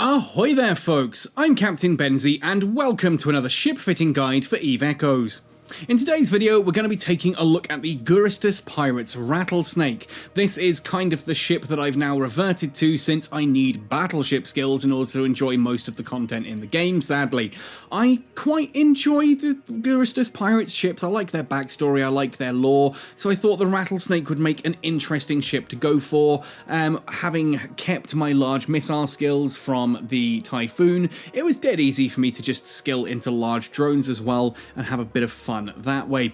Ahoy there folks, I'm Captain Benzie and welcome to another ship fitting guide for Eve Echoes. In today's video we're going to be taking a look at the Gurustus Pirates Rattlesnake. This is kind of the ship that I've now reverted to since I need battleship skills in order to enjoy most of the content in the game, sadly. I quite enjoy the Gurustus Pirates ships, I like their backstory, I like their lore, so I thought the Rattlesnake would make an interesting ship to go for. Having kept my large missile skills from the Typhoon, it was dead easy for me to just skill into large drones as well and have a bit of fun that way.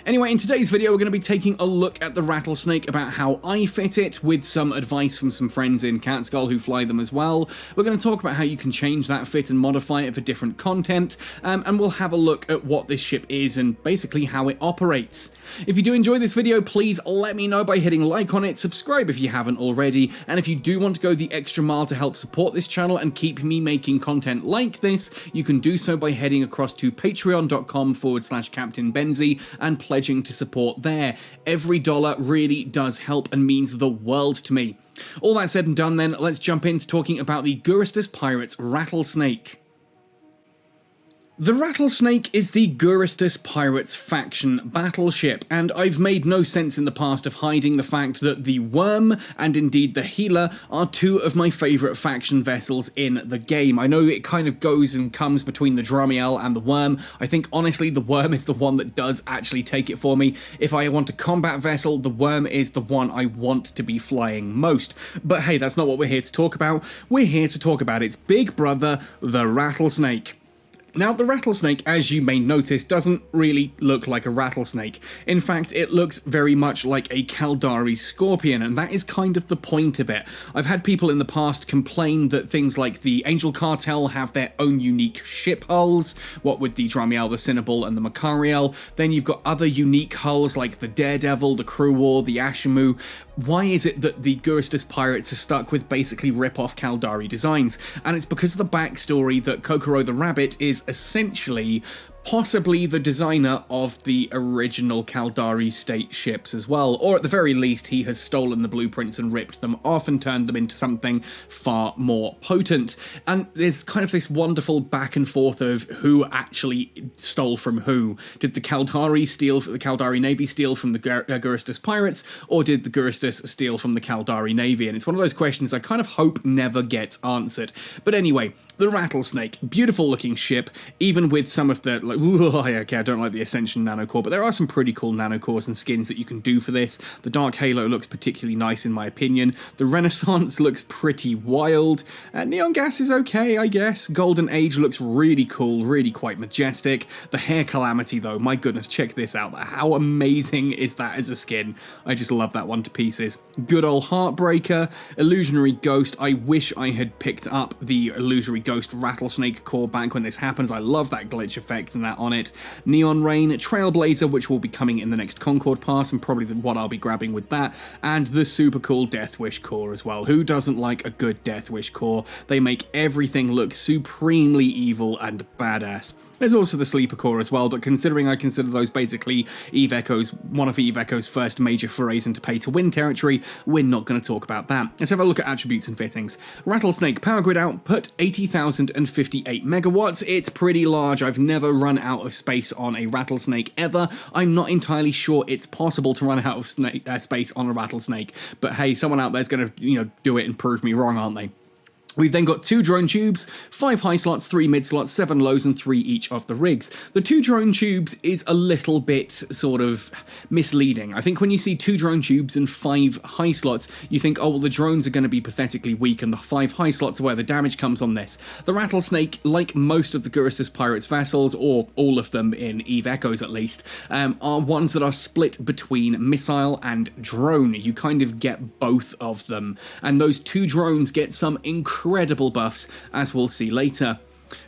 Anyway, in today's video we're going to be taking a look at the Rattlesnake, about how I fit it, with some advice from some friends in Catskull who fly them as well. We're going to talk about how you can change that fit and modify it for different content, and we'll have a look at what this ship is and basically how it operates. If you do enjoy this video, please let me know by hitting like on it, subscribe if you haven't already, and if you do want to go the extra mile to help support this channel and keep me making content like this, you can do so by heading across to patreon.com/CaptainBenzie and pledging to support there. Every dollar really does help and means the world to me. All that said and done then, let's jump into talking about the Gurustus Pirates Rattlesnake. The Rattlesnake is the Gurustus Pirates faction battleship, and I've made no sense in the past of hiding the fact that the Worm, and indeed the Healer, are two of my favourite faction vessels in the game. I know it kind of goes and comes between the Dramiel and the Worm. I think honestly the Worm is the one that does actually take it for me. If I want a combat vessel, the Worm is the one I want to be flying most. But hey, that's not what we're here to talk about. We're here to talk about its big brother, the Rattlesnake. Now, the Rattlesnake, as you may notice, doesn't really look like a rattlesnake. In fact, it looks very much like a Caldari scorpion, and that is kind of the point of it. I've had people in the past complain that things like the Angel Cartel have their own unique ship hulls, what with the Dramiel, the Cinnabal, and the Macariel. Then you've got other unique hulls like the Daredevil, the Crew War, the Ashimu. Why is it that the Gurustus Pirates are stuck with basically rip-off Caldari designs? And it's because of the backstory that Kokoro the Rabbit is essentially possibly the designer of the original Caldari state ships as well, or at the very least he has stolen the blueprints and ripped them off and turned them into something far more potent. And there's kind of this wonderful back and forth of who actually stole from who. Did the Caldari Navy steal from the Gurustus Pirates, or did the Gurustus steal from the Caldari Navy? And it's one of those questions I kind of hope never gets answered. But anyway, the Rattlesnake, beautiful looking ship, even with some of the, like, okay, I don't like the Ascension nanocore, but there are some pretty cool nanocores and skins that you can do for this. The Dark Halo looks particularly nice in my opinion. The Renaissance looks pretty wild. Neon Gas is okay, I guess. Golden Age looks really cool, really quite majestic. The Hair Calamity though, my goodness, check this out. How amazing is that as a skin? I just love that one to pieces. Good old Heartbreaker, Illusionary Ghost. I wish I had picked up the Illusory Ghost Rattlesnake core back when this happens. I love that glitch effect and that on it. Neon Rain, Trailblazer, which will be coming in the next Concord Pass and probably what I'll be grabbing with that, and the super cool Death Wish core as well. Who doesn't like a good Death Wish core? They make everything look supremely evil and badass. There's also the Sleeper Core as well, but considering I consider those basically one of Eve Echo's first major forays into pay-to-win territory, we're not going to talk about that. Let's have a look at attributes and fittings. Rattlesnake power grid output, 80,058 megawatts. It's pretty large. I've never run out of space on a Rattlesnake ever. I'm not entirely sure it's possible to run out of space on a Rattlesnake, but hey, someone out there's going to, do it and prove me wrong, aren't they? We've then got 2 drone tubes, 5 high slots, 3 mid slots, 7 lows, and 3 each of the rigs. The 2 drone tubes is a little bit sort of misleading. I think when you see 2 drone tubes and 5 high slots, you think, oh, well, the drones are going to be pathetically weak, and the 5 high slots are where the damage comes on this. The Rattlesnake, like most of the Gurustus Pirates vessels, or all of them in Eve Echoes at least, are ones that are split between missile and drone. You kind of get both of them, and those 2 drones get some incredible buffs, as we'll see later.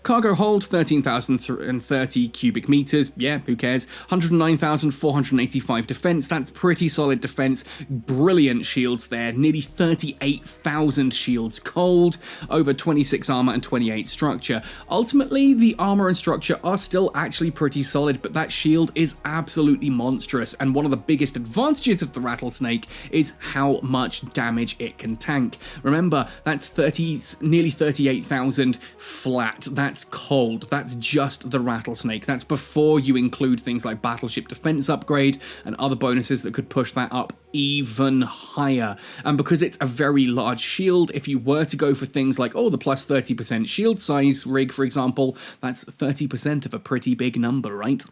Cargo hold, 13,030 cubic meters. Yeah, who cares? 109,485 defense. That's pretty solid defense. Brilliant shields there. Nearly 38,000 shields cold. Over 26 armor and 28 structure. Ultimately, the armor and structure are still actually pretty solid, but that shield is absolutely monstrous. And one of the biggest advantages of the Rattlesnake is how much damage it can tank. Remember, that's nearly 38,000 flat. That's cold. That's just the Rattlesnake. That's before you include things like Battleship defense upgrade and other bonuses that could push that up even higher. And because it's a very large shield, if you were to go for things like, oh, the plus 30% shield size rig, for example, that's 30% of a pretty big number, right?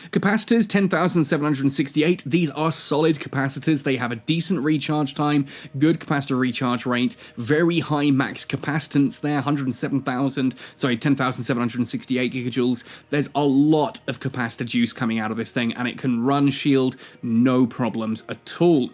Capacitors, 10,768. These are solid capacitors. They have a decent recharge time, good capacitor recharge rate, very high max capacitance there, 10,768 gigajoules. There's a lot of capacitor juice coming out of this thing, and it can run shield no problems at all.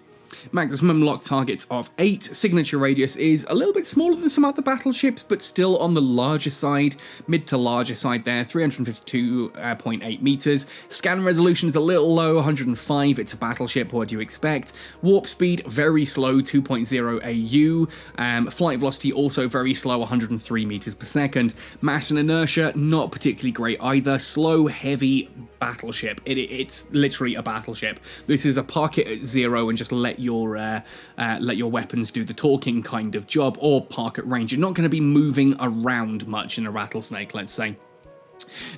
Maximum lock targets of 8. Signature radius is a little bit smaller than some other battleships, but still on the larger side, mid to larger side there, 352.8 meters. Scan resolution is a little low, 105. It's a battleship, what do you expect? Warp speed, very slow, 2.0 AU. Flight velocity also very slow, 103 meters per second. Mass and inertia, not particularly great either. Slow, heavy battleship. It's literally a battleship. This is a park it at 0 and just let your weapons do the talking kind of job, or park at range. You're not going to be moving around much in a Rattlesnake, let's say.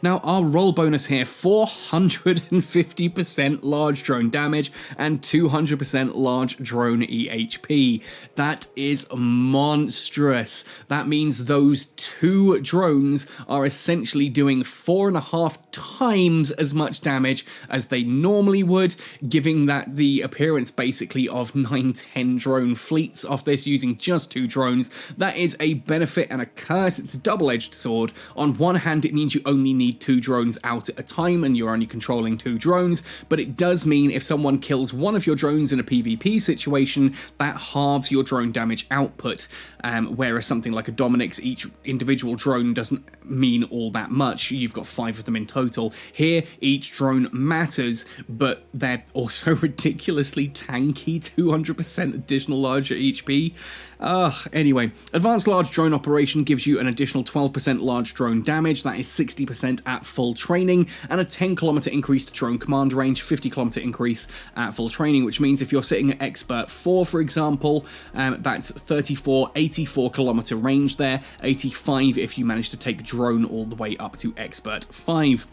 Now, our roll bonus here, 450% large drone damage and 200% large drone EHP. That is monstrous. That means those two drones are essentially doing 4.5 times as much damage as they normally would, giving that the appearance basically of 9-10 drone fleets off this using just 2 drones. That is a benefit and a curse. It's a double-edged sword. On one hand, it means you only need 2 drones out at a time and you're only controlling 2 drones, but it does mean if someone kills one of your drones in a PvP situation, that halves your drone damage output, whereas something like a Dominic's, each individual drone doesn't mean all that much. You've got 5 of them in total. Here, each drone matters, but they're also ridiculously tanky, 200% additional larger HP. Anyway, advanced large drone operation gives you an additional 12% large drone damage. That is 60% at full training, and a 10-kilometer increased drone command range, 50-kilometer increase at full training, which means if you're sitting at Expert 4, for example, that's 84 kilometer range there, 85 if you manage to take drone all the way up to Expert 5.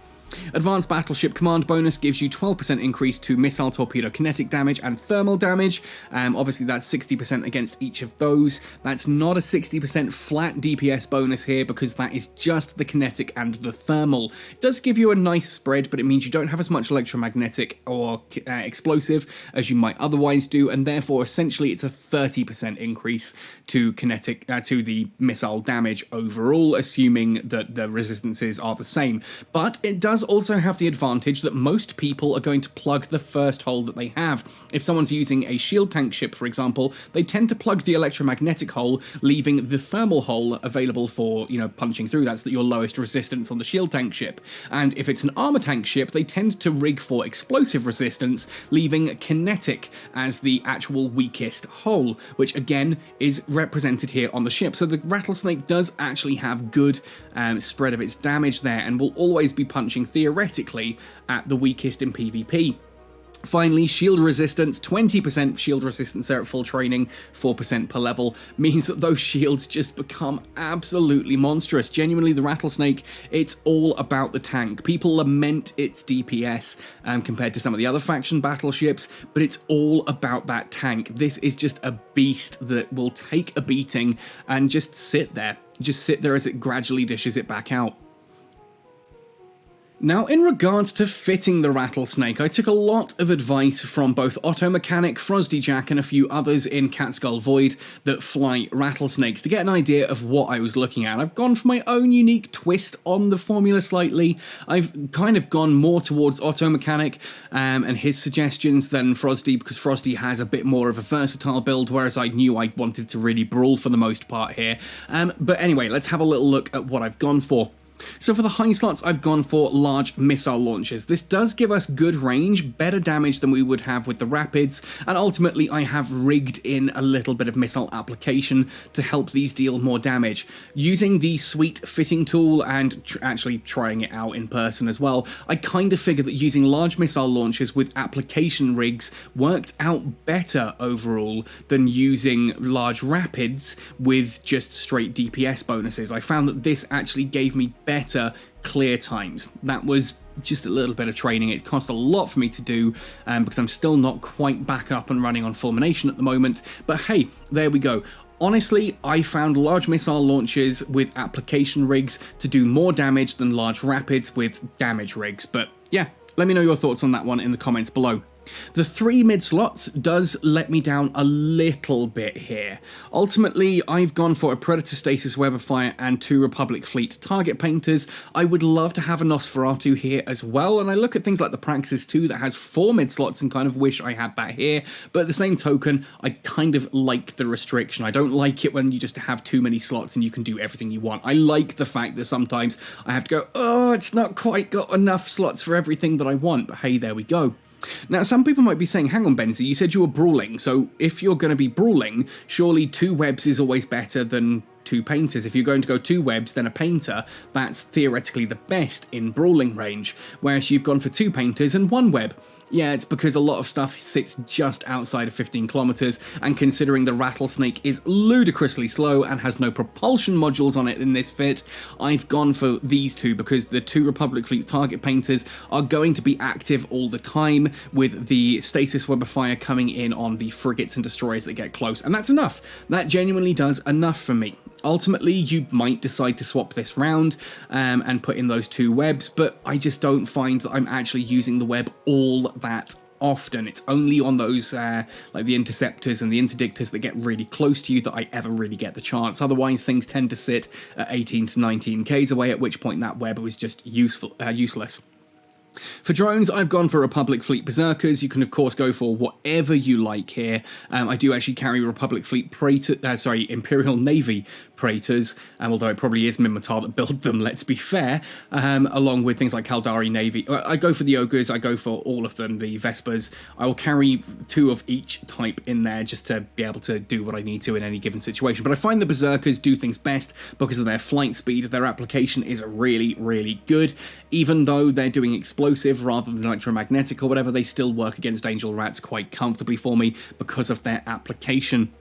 Advanced Battleship Command bonus gives you 12% increase to missile, torpedo, kinetic damage, and thermal damage. Obviously, that's 60% against each of those. That's not a 60% flat DPS bonus here because that is just the kinetic and the thermal. It does give you a nice spread, but it means you don't have as much electromagnetic or explosive as you might otherwise do, and therefore, essentially, it's a 30% increase to kinetic to the missile damage overall, assuming that the resistances are the same. But it does also have the advantage that most people are going to plug the first hole that they have. If someone's using a shield tank ship, for example, they tend to plug the electromagnetic hole, leaving the thermal hole available for, punching through. That's your lowest resistance on the shield tank ship. And if it's an armor tank ship, they tend to rig for explosive resistance, leaving kinetic as the actual weakest hole, which again is represented here on the ship. So the Rattlesnake does actually have good spread of its damage there, and will always be punching theoretically at the weakest in PvP. Finally, shield resistance, 20% shield resistance there at full training, 4% per level, means that those shields just become absolutely monstrous. Genuinely, the Rattlesnake, it's all about the tank. People lament its DPS compared to some of the other faction battleships, but it's all about that tank. This is just a beast that will take a beating and just sit there. Just sit there as it gradually dishes it back out. Now, in regards to fitting the Rattlesnake, I took a lot of advice from both Otto Mechanic, Frosty Jack, and a few others in Catskill Void that fly rattlesnakes to get an idea of what I was looking at. I've gone for my own unique twist on the formula slightly. I've kind of gone more towards Otto Mechanic and his suggestions than Frosty, because Frosty has a bit more of a versatile build, whereas I knew I wanted to really brawl for the most part here. But anyway, let's have a little look at what I've gone for. So for the high slots, I've gone for large missile launchers. This does give us good range, better damage than we would have with the Rapids, and ultimately I have rigged in a little bit of missile application to help these deal more damage. Using the sweet fitting tool and actually trying it out in person as well, I kind of figured that using large missile launchers with application rigs worked out better overall than using large Rapids with just straight DPS bonuses. I found that this actually gave me better clear times. That was just a little bit of training. It cost a lot for me to do because I'm still not quite back up and running on Fulmination at the moment, but hey, there we go. Honestly, I found large missile launchers with application rigs to do more damage than large Rapids with damage rigs, but yeah, let me know your thoughts on that one in the comments below. The 3 mid slots does let me down a little bit here. Ultimately, I've gone for a Predator Stasis Web of Fire and 2 Republic Fleet target painters. I would love to have a Nosferatu here as well, and I look at things like the Praxis 2 that has 4 mid slots and kind of wish I had that here, but at the same token, I kind of like the restriction. I don't like it when you just have too many slots and you can do everything you want. I like the fact that sometimes I have to go, oh, it's not quite got enough slots for everything that I want, but hey, there we go. Now, some people might be saying, hang on, Benzie, you said you were brawling, so if you're going to be brawling, surely 2 webs is always better than 2 painters. If you're going to go 2 webs, then a painter, that's theoretically the best in brawling range, whereas you've gone for 2 painters and 1 web. Yeah, it's because a lot of stuff sits just outside of 15 kilometers, and considering the Rattlesnake is ludicrously slow and has no propulsion modules on it in this fit, I've gone for these 2 because the 2 Republic Fleet target painters are going to be active all the time, with the Stasis Web of Fire coming in on the frigates and destroyers that get close, and that's enough. That genuinely does enough for me. Ultimately, you might decide to swap this round and put in those 2 webs, but I just don't find that I'm actually using the web all that often. It's only on those, like the Interceptors and the Interdictors that get really close to you that I ever really get the chance. Otherwise, things tend to sit at 18 to 19 Ks away, at which point that web was just useless. For drones, I've gone for Republic Fleet Berserkers. You can, of course, go for whatever you like here. I do actually carry Republic Fleet Imperial Navy Praetors, although it probably is Minmatar that built them, let's be fair, along with things like Caldari Navy. I go for the Ogres, I go for all of them, the Vespers. I will carry 2 of each type in there just to be able to do what I need to in any given situation. But I find the Berserkers do things best because of their flight speed. Their application is really, really good. Even though they're doing explosive rather than electromagnetic or whatever, they still work against Angel Rats quite comfortably for me because of their application.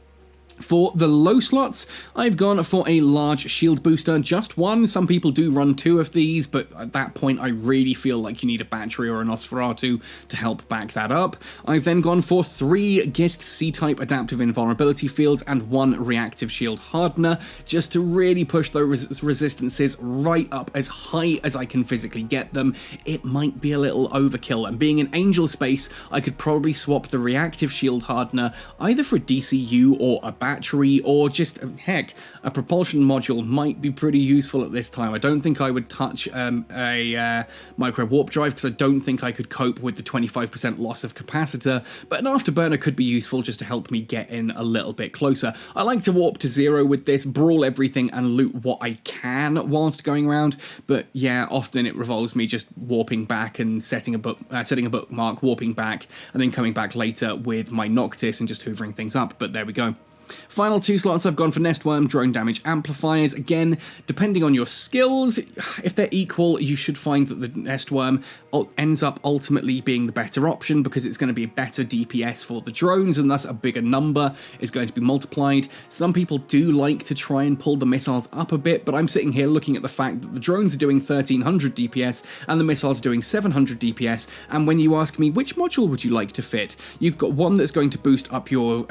For the low slots, I've gone for a large shield booster, just 1. Some people do run 2 of these, but at that point I really feel like you need a battery or a Nosferatu to help back that up. I've then gone for 3 Gist C-type adaptive invulnerability fields and 1 reactive shield hardener, just to really push those resistances right up as high as I can physically get them. It might be a little overkill, and being in Angel space, I could probably swap the reactive shield hardener either for a DCU or a battery, or just, heck, a propulsion module might be pretty useful at this time. I don't think I would touch a micro warp drive because I don't think I could cope with the 25% loss of capacitor, but an afterburner could be useful just to help me get in a little bit closer. I like to warp to 0 with this, brawl everything and loot what I can whilst going around, but yeah, often it revolves me just warping back and setting a bookmark, warping back, and then coming back later with my Noctis and just hoovering things up, but there we go. Final 2 slots, I've gone for Nestworm drone damage amplifiers. Again, depending on your skills, if they're equal, you should find that the Nestworm ends up ultimately being the better option because it's going to be a better DPS for the drones, and thus a bigger number is going to be multiplied. Some people do like to try and pull the missiles up a bit, but I'm sitting here looking at the fact that the drones are doing 1300 DPS and the missiles are doing 700 DPS, and when you ask me which module would you like to fit, you've got one that's going to boost up your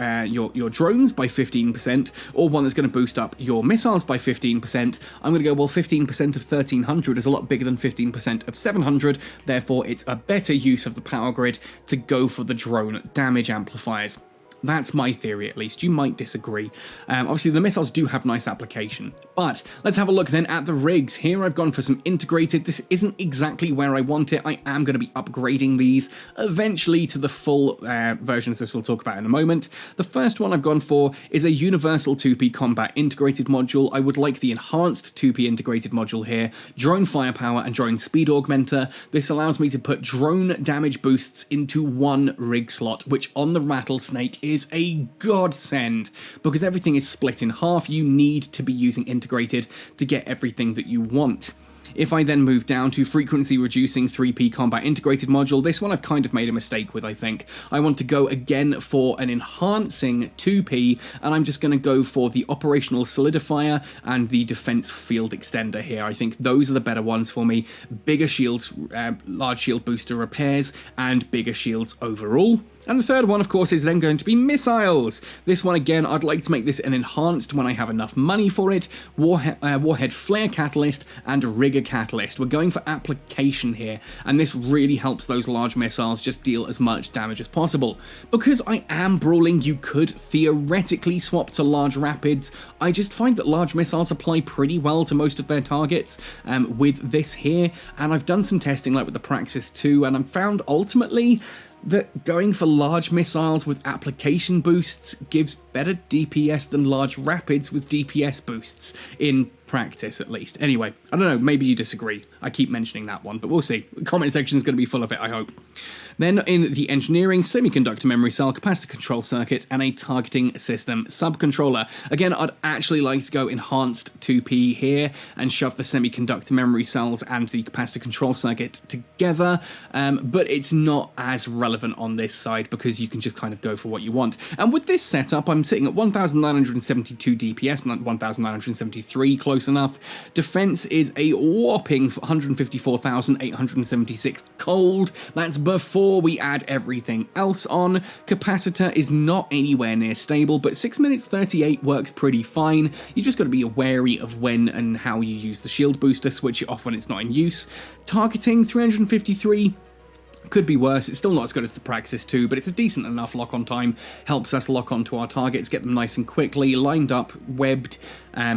drones by by 15%, or one that's going to boost up your missiles by 15%, I'm going to go, well, 15% of 1300 is a lot bigger than 15% of 700, therefore it's a better use of the power grid to go for the drone damage amplifiers. That's my theory, at least. You might disagree. Obviously, the missiles do have nice application. But let's have a look then at the rigs. Here I've gone for some integrated. This isn't exactly where I want it. I am going to be upgrading these eventually to the full versions, as we'll talk about in a moment. The first one I've gone for is a universal 2P combat integrated module. I would like the enhanced 2P integrated module here, drone firepower and drone speed augmenter. This allows me to put drone damage boosts into one rig slot, which on the Rattlesnake is a godsend, because everything is split in half. You need to be using integrated to get everything that you want. If I then move down to frequency reducing 3P combat integrated module, this one I've kind of made a mistake with, I think. I want to go again for an enhancing 2P, and I'm just going to go for the operational solidifier and the defense field extender here. I think those are the better ones for me. Bigger shields, large shield booster repairs, and bigger shields overall. And the third one, of course, is then going to be missiles. This one, again, I'd like to make this an enhanced when I have enough money for it. Warhead flare catalyst and rigger catalyst. We're going for application here, and this really helps those large missiles just deal as much damage as possible. Because I am brawling, you could theoretically swap to large rapids. I just find that large missiles apply pretty well to most of their targets with this here, and I've done some testing like with the Praxis 2, and I've found ultimately that going for large missiles with application boosts gives better DPS than large rapids with DPS boosts, in practice at least. Anyway, I don't know, maybe you disagree. I keep mentioning that one, but we'll see. The comment section is going to be full of it, I hope. Then in the engineering, semiconductor memory cell, capacitor control circuit, and a targeting system subcontroller. Again, I'd actually like to go enhanced 2P here and shove the semiconductor memory cells and the capacitor control circuit together, but it's not as relevant on this side because you can just kind of go for what you want. And with this setup, I'm sitting at 1972 DPS, not 1973, close enough. Defense is a whopping 154,876 cold. That's before we add everything else on. Capacitor is not anywhere near stable, but 6 minutes 38 works pretty fine. You just got to be wary of when and how you use the shield booster, switch it off when it's not in use. Targeting 353. Could be worse. It's still not as good as the Praxis 2, but it's a decent enough lock-on time. Helps us lock onto our targets, get them nice and quickly, lined up, webbed,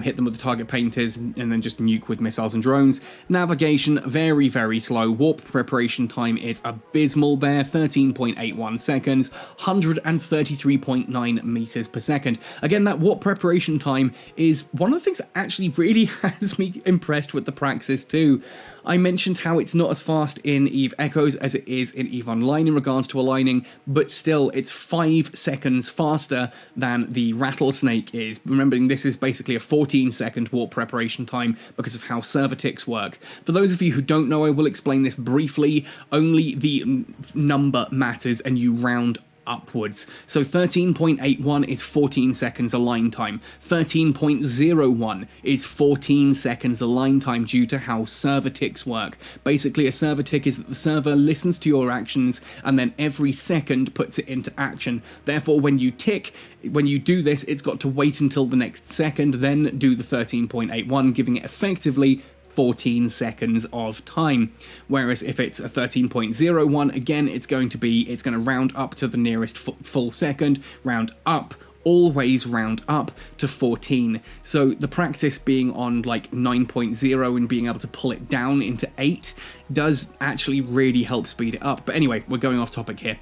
hit them with the target painters, and then just nuke with missiles and drones. Navigation, very, very slow. Warp preparation time is abysmal there, 13.81 seconds, 133.9 meters per second. Again, that warp preparation time is one of the things that actually really has me impressed with the Praxis 2. I mentioned how it's not as fast in EVE Echoes as it is in EVE Online in regards to aligning, but still, it's 5 seconds faster than the Rattlesnake is. Remembering this is basically a 14-second warp preparation time because of how server ticks work. For those of you who don't know, I will explain this briefly. Only the number matters, and you round upwards. So 13.81 is 14 seconds align time. 13.01 is 14 seconds align time due to how server ticks work. Basically, a server tick is that the server listens to your actions and then every second puts it into action. Therefore, when you do this, it's got to wait until the next second, then do the 13.81, giving it effectively 14 seconds of time. Whereas if it's a 13.01, again, it's going to round up to the nearest full second, round up, always round up to 14. So the practice being on like 9.0 and being able to pull it down into 8 does actually really help speed it up. But anyway, we're going off topic here.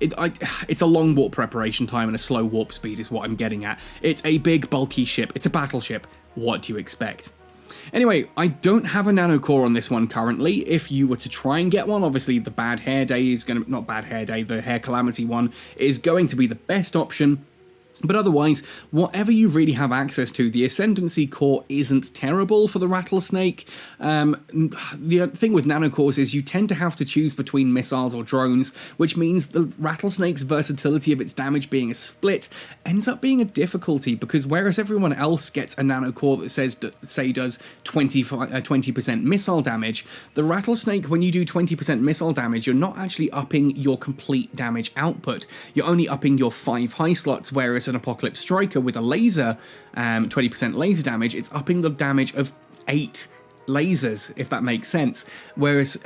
It's a long warp preparation time and a slow warp speed is what I'm getting at. It's a big bulky ship. It's a battleship. What do you expect? Anyway, I don't have a nano core on this one currently. If you were to try and get one, obviously the bad hair day is going to, not bad hair day, the hair calamity one is going to be the best option. But otherwise, whatever you really have access to, the Ascendancy core isn't terrible for the Rattlesnake. The thing with nanocores is you tend to have to choose between missiles or drones, which means the Rattlesnake's versatility of its damage being a split ends up being a difficulty, because whereas everyone else gets a nanocore that does 20% missile damage, the Rattlesnake, when you do 20% missile damage, you're not actually upping your complete damage output. You're only upping your 5 high slots, whereas whereas an Apocalypse Striker with a laser, 20% laser damage, it's upping the damage of 8 lasers, if that makes sense. Whereas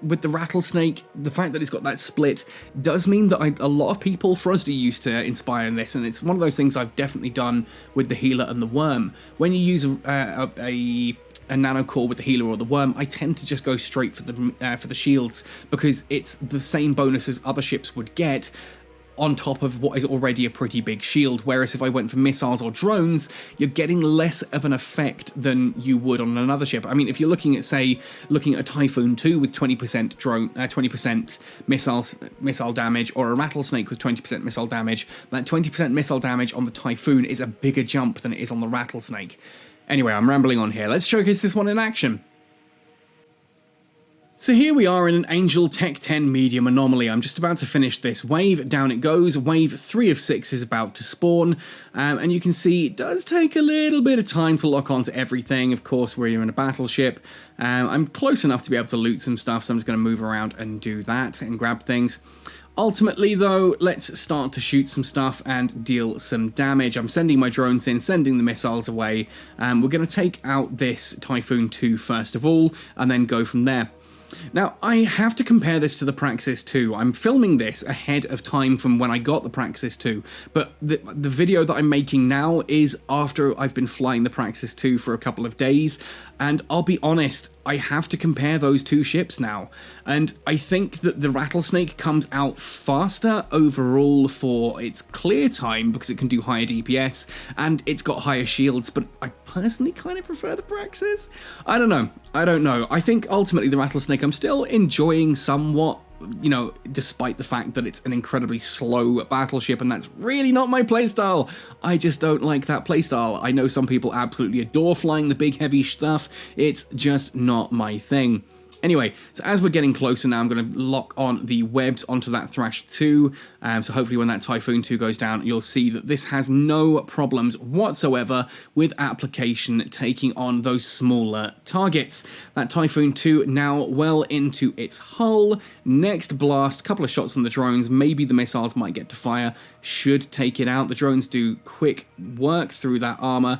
with the Rattlesnake, the fact that it's got that split does mean that a lot of people, Frosty used to inspire in this, and it's one of those things I've definitely done with the Healer and the Worm. When you use a nano core with the Healer or the Worm, I tend to just go straight for the shields, because it's the same bonuses other ships would get on top of what is already a pretty big shield, whereas if I went for missiles or drones, you're getting less of an effect than you would on another ship. I mean, if you're looking at, say, a Typhoon 2 with 20% 20% missile damage, or a Rattlesnake with 20% missile damage, that 20% missile damage on the Typhoon is a bigger jump than it is on the Rattlesnake. Anyway, I'm rambling on here. Let's showcase this one in action. So here we are in an Angel Tech 10 medium anomaly. I'm just about to finish this wave. Down it goes. Wave 3 of 6 is about to spawn. And you can see it does take a little bit of time to lock onto everything. Of course, we're in a battleship. I'm close enough to be able to loot some stuff, so I'm just going to move around and do that and grab things. Ultimately, though, let's start to shoot some stuff and deal some damage. I'm sending my drones in, sending the missiles away. We're going to take out this Typhoon 2 first of all, and then go from there. Now, I have to compare this to the Praxis 2. I'm filming this ahead of time from when I got the Praxis 2, but the video that I'm making now is after I've been flying the Praxis 2 for a couple of days, and I'll be honest, I have to compare those two ships now, and I think that the Rattlesnake comes out faster overall for its clear time because it can do higher DPS, and it's got higher shields, but I personally kind of prefer the Praxis. I don't know. I think ultimately the Rattlesnake I'm still enjoying somewhat, you know, despite the fact that it's an incredibly slow battleship, and that's really not my playstyle. I just don't like that playstyle. I know some people absolutely adore flying the big heavy stuff. It's just not my thing. Anyway, so as we're getting closer now, I'm going to lock on the webs onto that Thrasher 2, so hopefully when that Typhoon 2 goes down, you'll see that this has no problems whatsoever with application taking on those smaller targets. That Typhoon 2 now well into its hull. Next blast, couple of shots on the drones, maybe the missiles might get to fire, should take it out. The drones do quick work through that armor.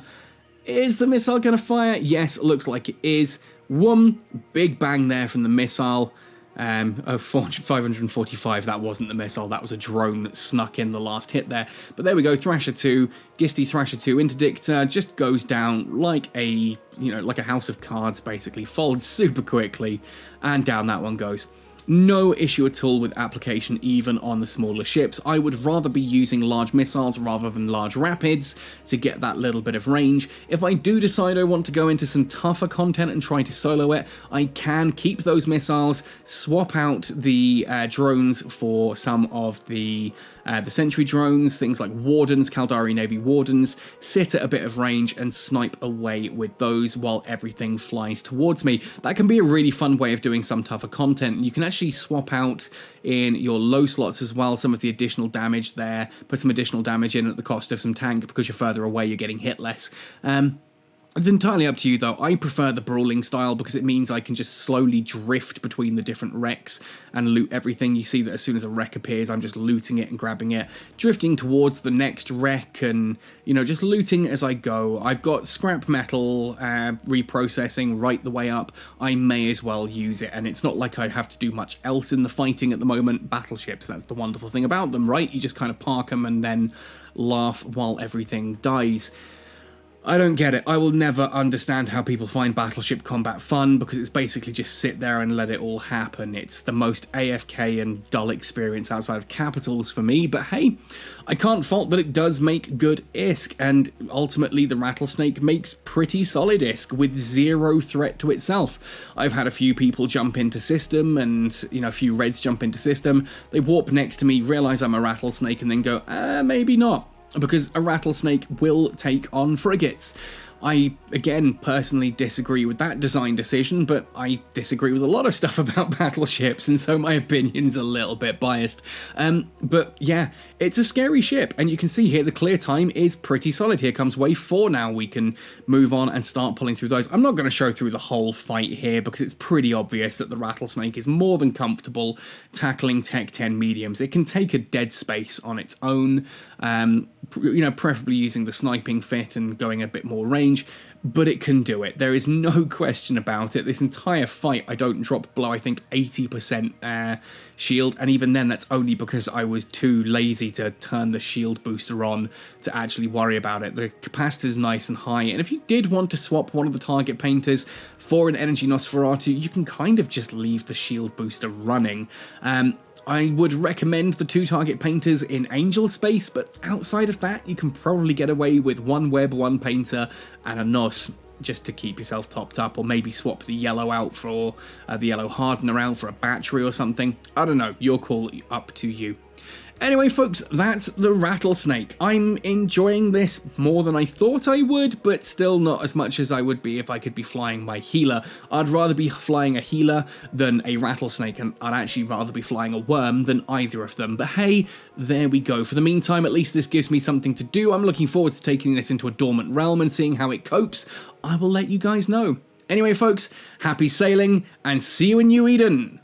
Is the missile going to fire? Yes, looks like it is. One big bang there from the missile. 545, that wasn't the missile, that was a drone that snuck in the last hit there. But there we go, Thrasher 2, Gisty Thrasher 2 Interdictor just goes down like a, like a house of cards basically, folds super quickly, and down that one goes. No issue at all with application even on the smaller ships. I would rather be using large missiles rather than large rapids to get that little bit of range. If I do decide I want to go into some tougher content and try to solo it, I can keep those missiles, swap out the drones for some of the sentry drones, things like Wardens, Caldari Navy Wardens, sit at a bit of range and snipe away with those while everything flies towards me. That can be a really fun way of doing some tougher content. You can actually swap out in your low slots as well some of the additional damage there, put some additional damage in at the cost of some tank because you're further away, you're getting hit less. It's entirely up to you though. I prefer the brawling style because it means I can just slowly drift between the different wrecks and loot everything. You see that as soon as a wreck appears, I'm just looting it and grabbing it, drifting towards the next wreck and, just looting as I go. I've got scrap metal reprocessing right the way up. I may as well use it, and it's not like I have to do much else in the fighting at the moment. Battleships, that's the wonderful thing about them, right? You just kind of park them and then laugh while everything dies. I don't get it. I will never understand how people find battleship combat fun because it's basically just sit there and let it all happen. It's the most AFK and dull experience outside of Capitals for me, but hey, I can't fault that it does make good ISK, and ultimately the Rattlesnake makes pretty solid ISK with zero threat to itself. I've had a few people jump into system and, a few Reds jump into system, they warp next to me, realise I'm a Rattlesnake and then go, maybe not. Because a Rattlesnake will take on frigates. I, again, personally disagree with that design decision, but I disagree with a lot of stuff about Battleships, and so my opinion's a little bit biased. But yeah, it's a scary ship, and you can see here the clear time is pretty solid. Here comes wave 4 now. We can move on and start pulling through those. I'm not going to show through the whole fight here because it's pretty obvious that the Rattlesnake is more than comfortable tackling Tech 10 mediums. It can take a dead space on its own, you know, preferably using the sniping fit and going a bit more range, but it can do it. There is no question about it. This entire fight, I don't drop below, I think, 80% shield, and even then that's only because I was too lazy to turn the shield booster on to actually worry about it. The capacitor's nice and high, and if you did want to swap one of the target painters for an Energy Nosferatu, you can kind of just leave the shield booster running. I would recommend the 2 target painters in Angel space, but outside of that, you can probably get away with 1 web, 1 painter, and a Nos just to keep yourself topped up, or maybe swap the yellow out for the yellow hardener out for a battery or something. I don't know, your call, up to you. Anyway, folks, that's the Rattlesnake. I'm enjoying this more than I thought I would, but still not as much as I would be if I could be flying my healer. I'd rather be flying a healer than a Rattlesnake, and I'd actually rather be flying a worm than either of them. But hey, there we go. For the meantime, at least this gives me something to do. I'm looking forward to taking this into a dormant realm and seeing how it copes. I will let you guys know. Anyway, folks, happy sailing, and see you in New Eden!